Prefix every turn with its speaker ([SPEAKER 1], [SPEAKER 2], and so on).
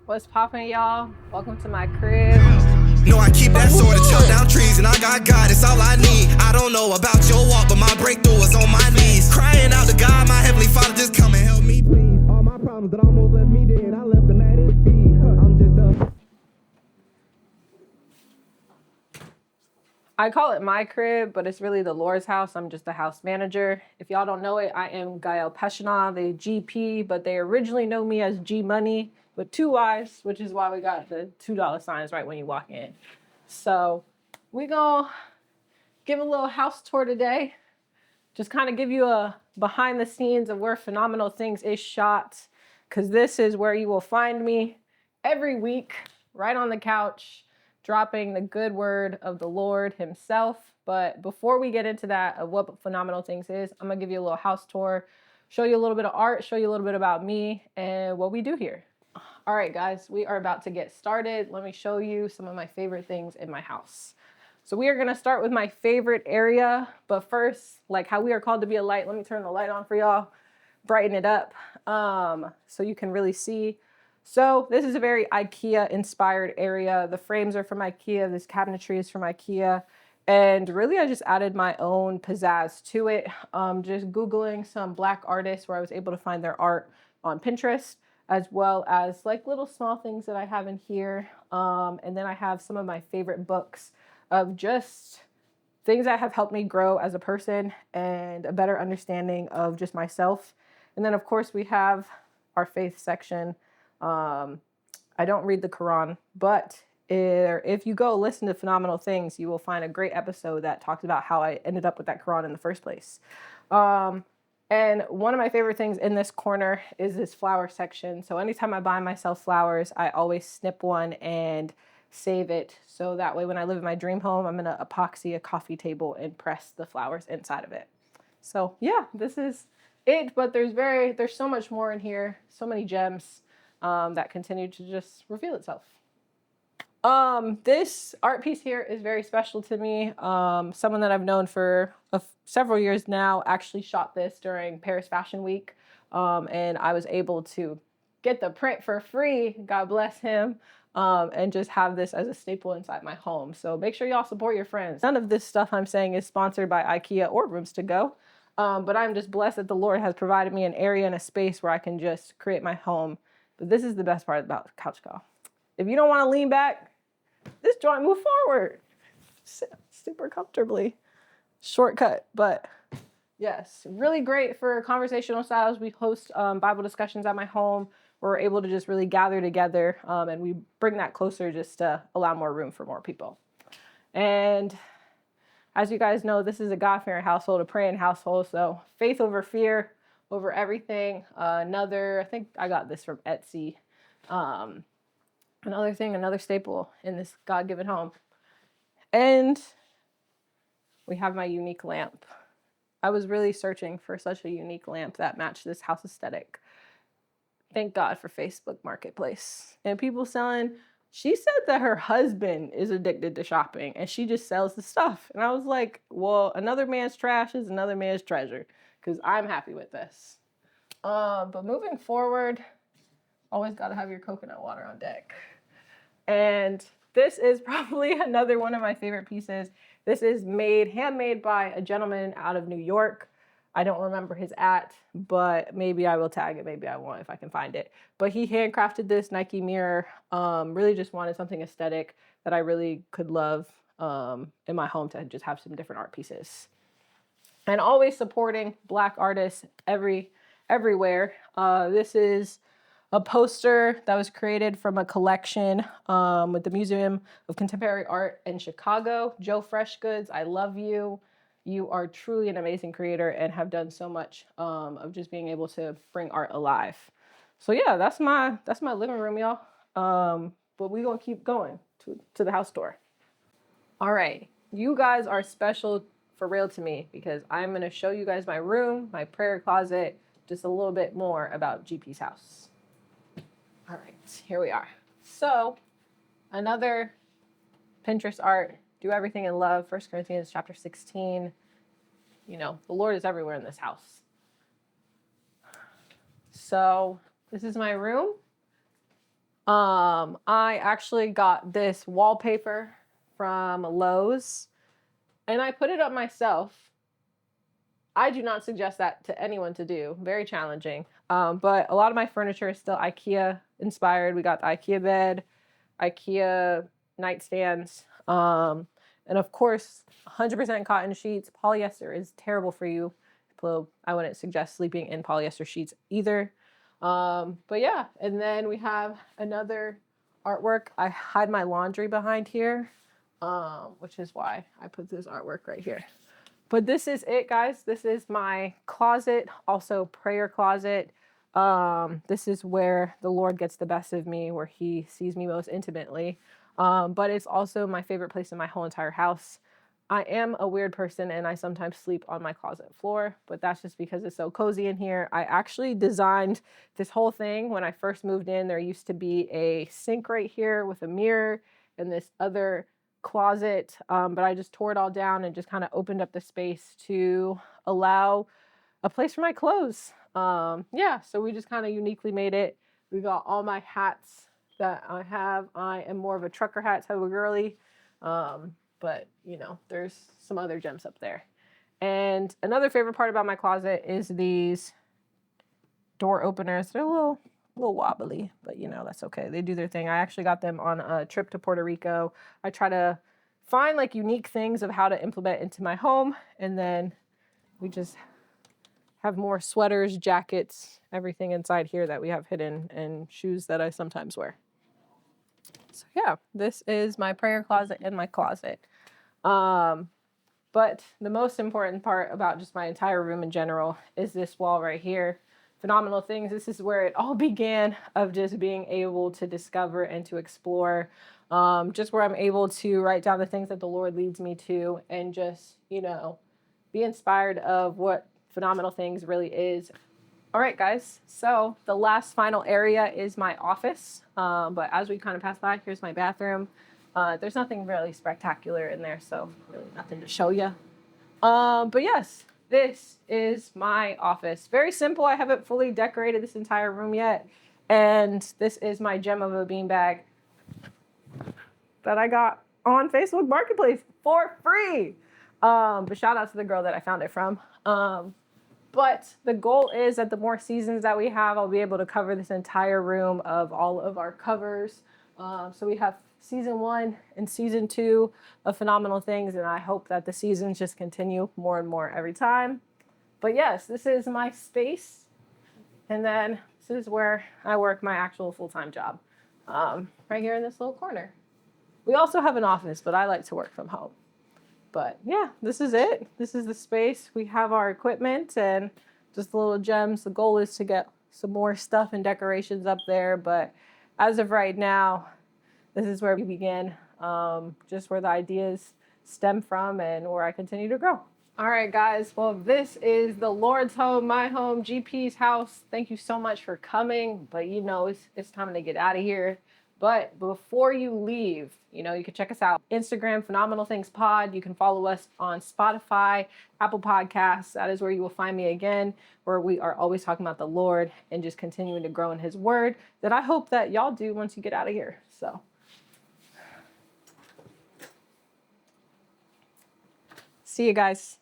[SPEAKER 1] What's poppin', y'all? Welcome to my crib.
[SPEAKER 2] No, I keep that sword to chop down trees, and I got God, it's all I need. I don't know about your walk, but my breakthrough is on my knees. Crying out to God, my heavenly Father, just come and help me, please. All my problems that almost left me dead, I left them at his feet. I'm just a...
[SPEAKER 1] I call it my crib, but it's really the Lord's house. I'm just the house manager. If y'all don't know it, I am Gael Peshana, the GP, but they originally know me as G Money with two Y's, which is why we got the $2 signs right when you walk in. So we gonna give a little house tour today. Just kind of give you a behind the scenes of where Phenomenal Things is shot, because this is where you will find me every week, right on the couch, dropping the good word of the Lord himself. But before we get into that, of what Phenomenal Things is, I'm gonna give you a little house tour, show you a little bit of art, show you a little bit about me and what we do here. All right, guys, we are about to get started. Let me show you some of my favorite things in my house. So we are gonna start with my favorite area, but first, like how we are called to be a light, let me turn the light on for y'all, brighten it up so you can really see. So this is a very IKEA inspired area. The frames are from IKEA, this cabinetry is from IKEA, and really I just added my own pizzazz to it. Just Googling some Black artists where I was able to find their art on Pinterest, as well as like little small things that I have in here. And then I have some of my favorite books of just things that have helped me grow as a person and a better understanding of just myself. And then of course we have our faith section. I don't read the Quran, but if you go listen to Phenomenal Things, you will find a great episode that talks about how I ended up with that Quran in the first place. And one of my favorite things in this corner is this flower section. So anytime I buy myself flowers, I always snip one and save it. So that way when I live in my dream home, I'm going to epoxy a coffee table and press the flowers inside of it. So yeah, this is it. But there's so much more in here. So many gems that continue to just reveal itself. This art piece here is very special to me. Someone that I've known for several years now actually shot this during Paris Fashion Week. And I was able to get the print for free, God bless him, and just have this as a staple inside my home. So make sure y'all support your friends. None of this stuff I'm saying is sponsored by IKEA or Rooms to Go, but I'm just blessed that the Lord has provided me an area and a space where I can just create my home. But this is the best part about Couch Call. If you don't want to lean back, this joint move forward super comfortably. Shortcut, but yes, really great for conversational styles. We host Bible discussions at my home. We're able to just really gather together, and we bring that closer just to allow more room for more people. And as you guys know, this is a God-fearing household, a praying household. So faith over fear, over everything. I think I got this from Etsy. Another staple in this God-given home. And we have my unique lamp. I was really searching for such a unique lamp that matched this house aesthetic. Thank God for Facebook Marketplace. And people selling, she said that her husband is addicted to shopping and she just sells the stuff. And I was like, well, another man's trash is another man's treasure, because I'm happy with this. But moving forward, always got to have your coconut water on deck. And this is probably another one of my favorite pieces. This is handmade by a gentleman out of New York. I don't remember his but maybe I will tag it. Maybe I won't if I can find it. But he handcrafted this Nike mirror. Really just wanted something aesthetic that I really could love in my home to just have some different art pieces. And always supporting Black artists everywhere. This is a poster that was created from a collection with the Museum of Contemporary Art in Chicago. Joe Freshgoods, I love you. You are truly an amazing creator and have done so much of just being able to bring art alive. So yeah, that's my living room, y'all. But we're gonna keep going to the house tour. All right, you guys are special for real to me, because I'm gonna show you guys my room, my prayer closet, just a little bit more about GP's house. All right, here we are. So another Pinterest art, do everything in love, 1 Corinthians chapter 16. You know, the Lord is everywhere in this house. So this is my room. I actually got this wallpaper from Lowe's and I put it up myself. I do not suggest that to anyone to do. Very challenging. But a lot of my furniture is still IKEA inspired. We got the IKEA bed, IKEA nightstands, and of course, 100% cotton sheets. Polyester is terrible for you. I wouldn't suggest sleeping in polyester sheets either. But yeah, and then we have another artwork. I hide my laundry behind here, which is why I put this artwork right here. But this is it, guys. This is my closet, also prayer closet. This is where the Lord gets the best of me, where he sees me most intimately. But it's also my favorite place in my whole entire house. I am a weird person and I sometimes sleep on my closet floor, but that's just because it's so cozy in here. I actually designed this whole thing when I first moved in. There used to be a sink right here with a mirror and this other closet, but I just tore it all down and just kind of opened up the space to allow a place for my clothes. Yeah, so we just kind of uniquely made it. We got all my hats that I have. I am more of a trucker hat type of girly, but you know, there's some other gems up there. And another favorite part about my closet is these door openers. They're a little wobbly, but you know, that's okay. They do their thing. I actually got them on a trip to Puerto Rico. I try to find like unique things of how to implement into my home, and then we just have more sweaters, jackets, everything inside here that we have hidden, and shoes that I sometimes wear. So yeah, this is my prayer closet and my closet. But the most important part about just my entire room in general is this wall right here. Phenomenal Things. This is where it all began, of just being able to discover and to explore, just where I'm able to write down the things that the Lord leads me to, and just, you know, be inspired of what Phenomenal Things really is. All right, guys. So the last final area is my office. But as we kind of pass by, here's my bathroom. There's nothing really spectacular in there, so really nothing to show you. But yes, this is my office. Very simple. I haven't fully decorated this entire room yet. And this is my gem of a beanbag that I got on Facebook Marketplace for free. But shout out to the girl that I found it from. But the goal is that the more seasons that we have, I'll be able to cover this entire room of all of our covers. So we have season 1 and season 2 of Phenomenal Things, and I hope that the seasons just continue more and more every time. But yes, this is my space, and then this is where I work my actual full-time job, right here in this little corner. We also have an office, but I like to work from home. But yeah, this is it. This is the space. We have our equipment and just the little gems. The goal is to get some more stuff and decorations up there, but as of right now, this is where we begin, just where the ideas stem from and where I continue to grow. All right, guys. Well, this is the Lord's home, my home, GP's house. Thank you so much for coming, but you know, it's time to get out of here. But before you leave, you know, you can check us out. Instagram, Phenomenal Things Pod. You can follow us on Spotify, Apple Podcasts. That is where you will find me again, where we are always talking about the Lord and just continuing to grow in his word, that I hope that y'all do once you get out of here. So see you guys.